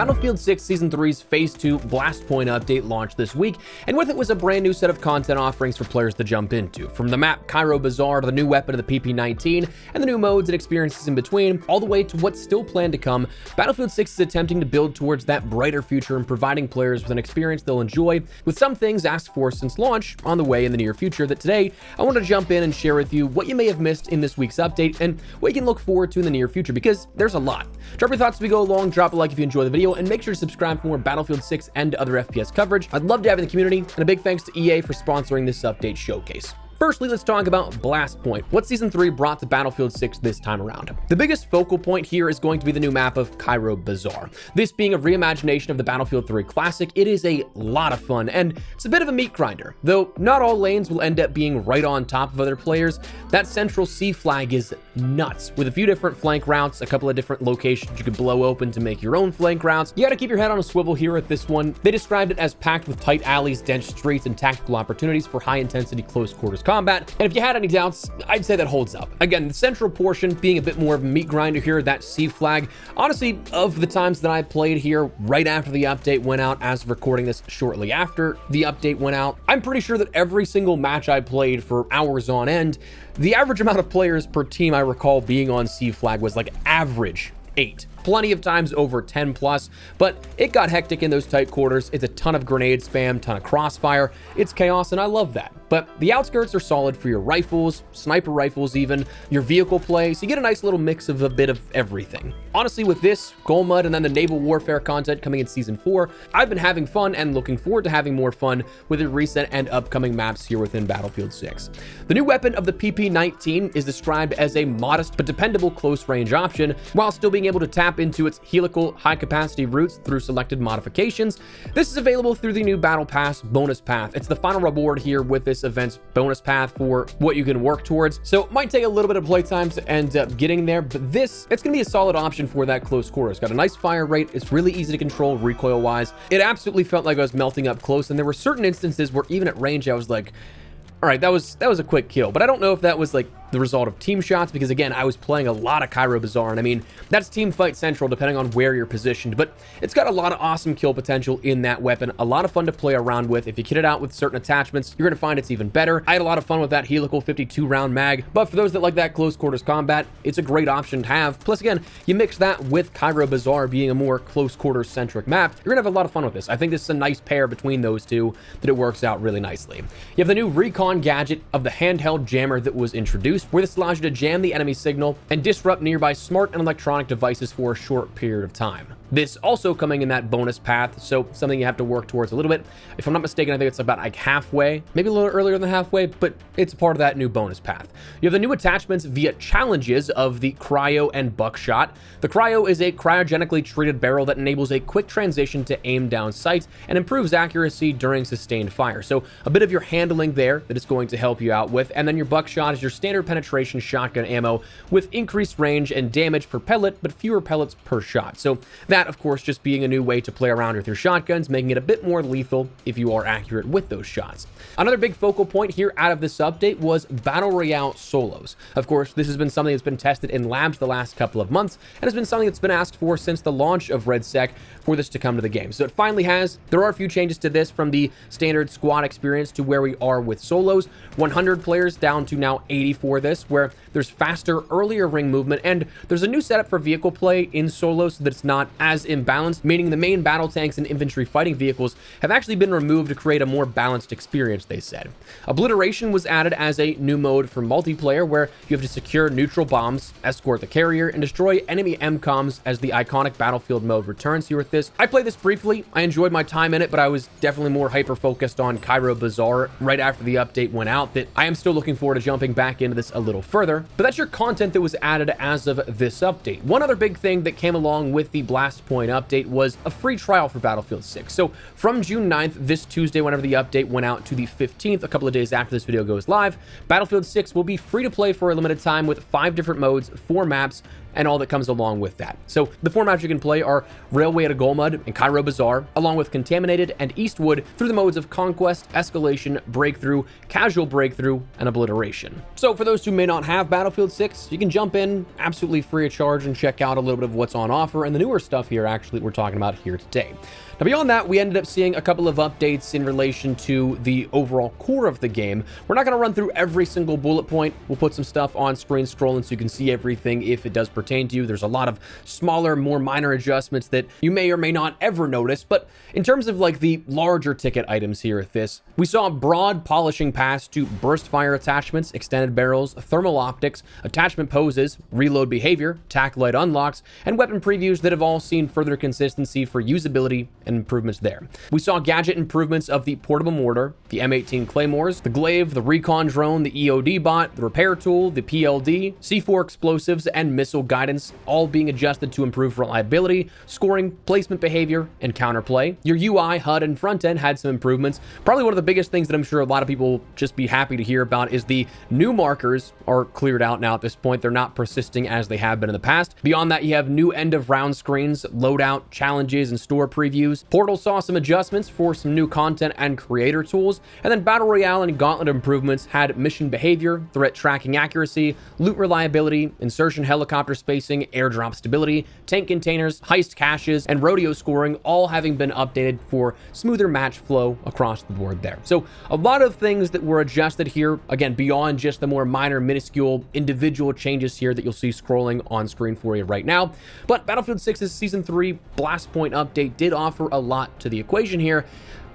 Battlefield 6 Season 3's Phase 2 Blastpoint update launched this week, and with it was a brand new set of content offerings for players to jump into. From the map Cairo Bazaar to the new weapon of the PP-19, and the new modes and experiences in between, all the way to what's still planned to come, Battlefield 6 is attempting to build towards that brighter future and providing players with an experience they'll enjoy, with some things asked for since launch on the way in the near future that today I want to jump in and share with you what you may have missed in this week's update and what you can look forward to in the near future, because there's a lot. Drop your thoughts as we go along, drop a like if you enjoy the video, and make sure to subscribe for more Battlefield 6 and other FPS coverage. I'd love to have you in the community, and a big thanks to EA for sponsoring this update showcase. Firstly, let's talk about Blastpoint, what Season 3 brought to Battlefield 6 this time around. The biggest focal point here is going to be the new map of Cairo Bazaar. This being a reimagination of the Battlefield 3 classic, it is a lot of fun, and it's a bit of a meat grinder. Though not all lanes will end up being right on top of other players, that central C flag is nuts, with a few different flank routes, a couple of different locations you could blow open to make your own flank routes. You gotta keep your head on a swivel here at this one. They described it as packed with tight alleys, dense streets, and tactical opportunities for high-intensity close-quarters combat, and if you had any doubts, I'd say that holds up. Again, the central portion being a bit more of a meat grinder here, that C flag. Honestly, of the times that I played here right after the update went out, as of recording this shortly after the update went out, I'm pretty sure that every single match I played for hours on end, the average amount of players per team I recall being on C flag was like average 8. Plenty of times over 10 plus, but it got hectic in those tight quarters. It's a ton of grenade spam, ton of crossfire. It's chaos, and I love that. But the outskirts are solid for your rifles, sniper rifles even, your vehicle play, so you get a nice little mix of a bit of everything. Honestly, with this, Goal Mud, and then the naval warfare content coming in Season 4, I've been having fun and looking forward to having more fun with the recent and upcoming maps here within Battlefield 6. The new weapon of the PP-19 is described as a modest but dependable close-range option, while still being able to tap into its helical high-capacity routes through selected modifications. This is available through the new Battle Pass bonus path. It's the final reward here with this event's bonus path for what you can work towards, so it might take a little bit of playtime to end up getting there, but it's going to be a solid option for that close quarter. It's got a nice fire rate, it's really easy to control recoil-wise. It absolutely felt like I was melting up close, and there were certain instances where even at range I was like, all right, that was a quick kill, but I don't know if that was like the result of team shots, because again, I was playing a lot of Cairo Bazaar, and I mean, that's team fight central depending on where you're positioned, but it's got a lot of awesome kill potential in that weapon, a lot of fun to play around with. If you kit it out with certain attachments, you're gonna find it's even better. I had a lot of fun with that helical 52 round mag, but for those that like that close quarters combat, it's a great option to have. Plus again, you mix that with Cairo Bazaar being a more close quarters centric map, you're gonna have a lot of fun with this. I think this is a nice pair between those two that it works out really nicely. You have the new recon gadget of the handheld jammer that was introduced, where this allows you to jam the enemy signal and disrupt nearby smart and electronic devices for a short period of time. This also coming in that bonus path, so something you have to work towards a little bit. If I'm not mistaken, I think it's about like halfway, maybe a little earlier than halfway, but it's part of that new bonus path. You have the new attachments via challenges of the cryo and buckshot. The cryo is a cryogenically treated barrel that enables a quick transition to aim down sight and improves accuracy during sustained fire. So a bit of your handling there that it's going to help you out with. And then your buckshot is your standard penetration shotgun ammo with increased range and damage per pellet, but fewer pellets per shot. So that, of course, just being a new way to play around with your shotguns, making it a bit more lethal if you are accurate with those shots. Another big focal point here out of this update was Battle Royale solos. Of course, this has been something that's been tested in labs the last couple of months, and has been something that's been asked for since the launch of RedSec for this to come to the game. So it finally has. There are a few changes to this from the standard squad experience to where we are with solos. 100 players down to now 80 for this, where there's faster, earlier ring movement, and there's a new setup for vehicle play in solos so that it's not as imbalanced, meaning the main battle tanks and infantry fighting vehicles have actually been removed to create a more balanced experience, they said. Obliteration was added as a new mode for multiplayer, where you have to secure neutral bombs, escort the carrier, and destroy enemy MCOMs as the iconic battlefield mode returns here with this. I played this briefly. I enjoyed my time in it, but I was definitely more hyper-focused on Cairo Bazaar right after the update went out, that I am still looking forward to jumping back into this a little further. But that's your content that was added as of this update. One other big thing that came along with the Blastpoint update was a free trial for Battlefield 6. So from June 9th, this Tuesday, whenever the update went out, to the 15th, a couple of days after this video goes live, Battlefield 6 will be free to play for a limited time with 5 different modes, 4 maps, and all that comes along with that. So the formats you can play are Railway to Golmud and Cairo Bazaar, along with Contaminated and Eastwood through the modes of Conquest, Escalation, Breakthrough, Casual Breakthrough, and Obliteration. So for those who may not have Battlefield 6, you can jump in absolutely free of charge and check out a little bit of what's on offer and the newer stuff here actually we're talking about here today. Now beyond that, we ended up seeing a couple of updates in relation to the overall core of the game. We're not going to run through every single bullet point. We'll put some stuff on screen scrolling so you can see everything if it does pertain to you. There's a lot of smaller, more minor adjustments that you may or may not ever notice, but in terms of like the larger ticket items here at this, we saw a broad polishing pass to burst fire attachments, extended barrels, thermal optics, attachment poses, reload behavior, tac light unlocks, and weapon previews that have all seen further consistency for usability and improvements there. We saw gadget improvements of the portable mortar, the M18 claymores, the glaive, the recon drone, the EOD bot, the repair tool, the PLD, C4 explosives, and missile guidance, all being adjusted to improve reliability, scoring, placement behavior, and counterplay. Your UI, HUD, and front end had some improvements. Probably one of the biggest things that I'm sure a lot of people will just be happy to hear about is the new markers are cleared out now at this point. They're not persisting as they have been in the past. Beyond that, you have new end of round screens, loadout, challenges, and store previews. Portal saw some adjustments for some new content and creator tools, and then Battle Royale and Gauntlet improvements had mission behavior, threat tracking accuracy, loot reliability, insertion helicopter spacing, airdrop stability, tank containers, heist caches, and rodeo scoring, all having been updated for smoother match flow across the board there. So a lot of things that were adjusted here, again, beyond just the more minor, minuscule, individual changes here that you'll see scrolling on screen for you right now. But Battlefield 6's Season 3 Blastpoint update did offer a lot to the equation here.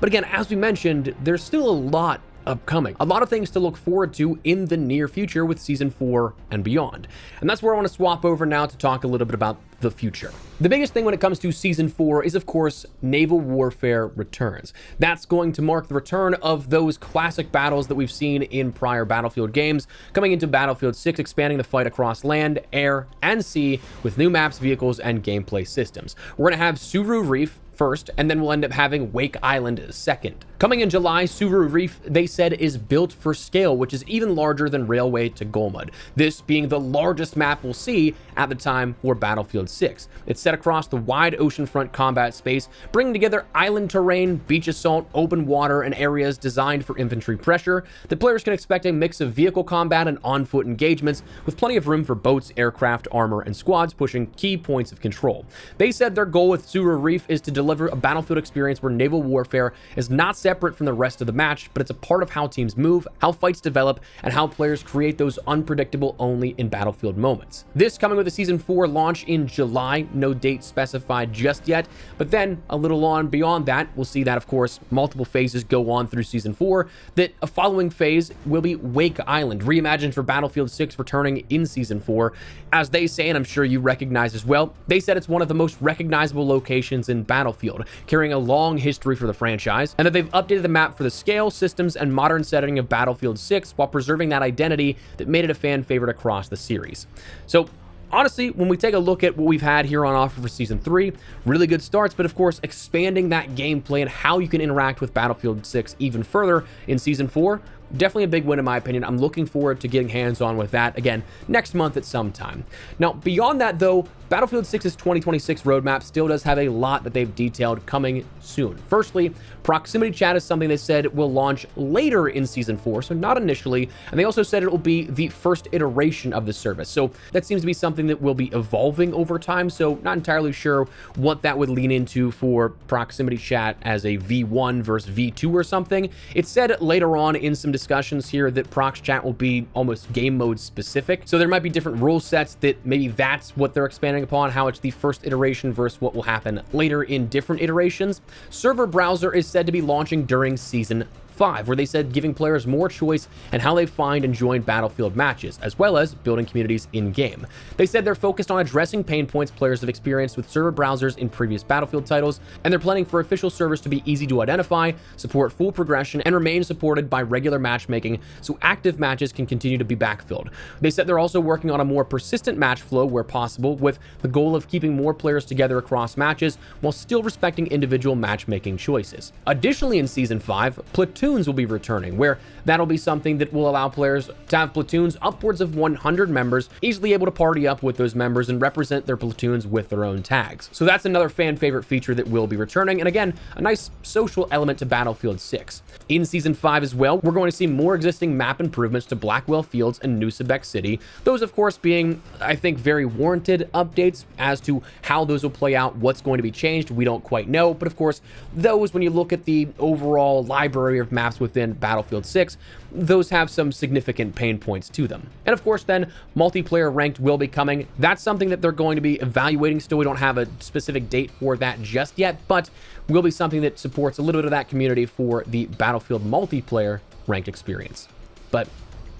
But again, as we mentioned, there's still a lot upcoming. A lot of things to look forward to in the near future with Season 4 and beyond. And that's where I want to swap over now to talk a little bit about the future. The biggest thing when it comes to Season 4 is, of course, naval warfare returns. That's going to mark the return of those classic battles that we've seen in prior Battlefield games, coming into Battlefield 6, expanding the fight across land, air, and sea with new maps, vehicles, and gameplay systems. We're going to have Suru Reef first, and then we'll end up having Wake Island second. Coming in July, Suru Reef, they said, is built for scale, which is even larger than Railway to Golmud, this being the largest map we'll see at the time for Battlefield 6. It's set across the wide oceanfront combat space, bringing together island terrain, beach assault, open water, and areas designed for infantry pressure. The players can expect a mix of vehicle combat and on-foot engagements, with plenty of room for boats, aircraft, armor, and squads pushing key points of control. They said their goal with Suru Reef is to deliver a Battlefield experience where naval warfare is not separate from the rest of the match, but it's a part of how teams move, how fights develop, and how players create those unpredictable only in Battlefield moments. This coming with a Season 4 launch in July, no date specified just yet, but then a little on beyond that, we'll see that, of course, multiple phases go on through Season 4, that a following phase will be Wake Island, reimagined for Battlefield 6, returning in Season 4. As they say, and I'm sure you recognize as well, they said it's one of the most recognizable locations in Battlefield, carrying a long history for the franchise, and that they've updated the map for the scale, systems, and modern setting of Battlefield 6 while preserving that identity that made it a fan favorite across the series. So honestly, when we take a look at what we've had here on offer for Season 3, really good starts, but of course, expanding that gameplay and how you can interact with Battlefield 6 even further in Season 4, definitely a big win in my opinion. I'm looking forward to getting hands-on with that, again, next month at some time. Now, beyond that though, Battlefield 6's 2026 roadmap still does have a lot that they've detailed coming soon. Firstly, proximity chat is something they said will launch later in Season 4, so not initially, and they also said it will be the first iteration of the service. So that seems to be something that will be evolving over time, so not entirely sure what that would lean into for proximity chat as a V1 versus V2 or something. It said later on in some discussions here that prox chat will be almost game mode specific, so there might be different rule sets that maybe that's what they're expanding upon, how it's the first iteration versus what will happen later in different iterations. Server browser is said to be launching during Season 5, where they said giving players more choice in how they find and join Battlefield matches, as well as building communities in-game. They said they're focused on addressing pain points players have experienced with server browsers in previous Battlefield titles, and they're planning for official servers to be easy to identify, support full progression, and remain supported by regular matchmaking so active matches can continue to be backfilled. They said they're also working on a more persistent match flow where possible, with the goal of keeping more players together across matches while still respecting individual matchmaking choices. Additionally, in Season 5, Platoon platoons will be returning, where that'll be something that will allow players to have platoons upwards of 100 members, easily able to party up with those members and represent their platoons with their own tags. So that's another fan favorite feature that will be returning, and again, a nice social element to Battlefield 6. In Season 5 as well, we're going to see more existing map improvements to Blackwell Fields and New Sebek City. Those, of course, being, I think, very warranted updates. As to how those will play out, what's going to be changed, we don't quite know. But of course, those, when you look at the overall library of maps within Battlefield 6, those have some significant pain points to them. And of course, then, multiplayer ranked will be coming. That's something that they're going to be evaluating still. We don't have a specific date for that just yet, but will be something that supports a little bit of that community for the Battlefield multiplayer ranked experience. But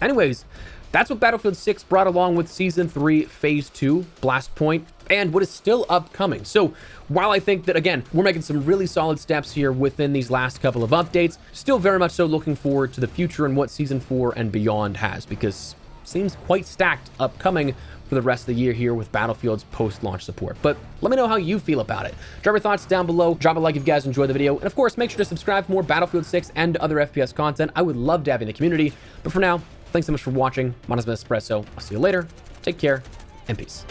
anyways, that's what Battlefield 6 brought along with Season 3, Phase 2, Blastpoint, and what is still upcoming. So while I think that, again, we're making some really solid steps here within these last couple of updates, still very much so looking forward to the future and what Season 4 and beyond has, because it seems quite stacked upcoming for the rest of the year here with Battlefield's post-launch support. But let me know how you feel about it. Drop your thoughts down below, drop a like if you guys enjoyed the video, and of course, make sure to subscribe for more Battlefield 6 and other FPS content. I would love to have you in the community, but for now, thanks so much for watching. My name is Espresso. I'll see you later. Take care, and peace.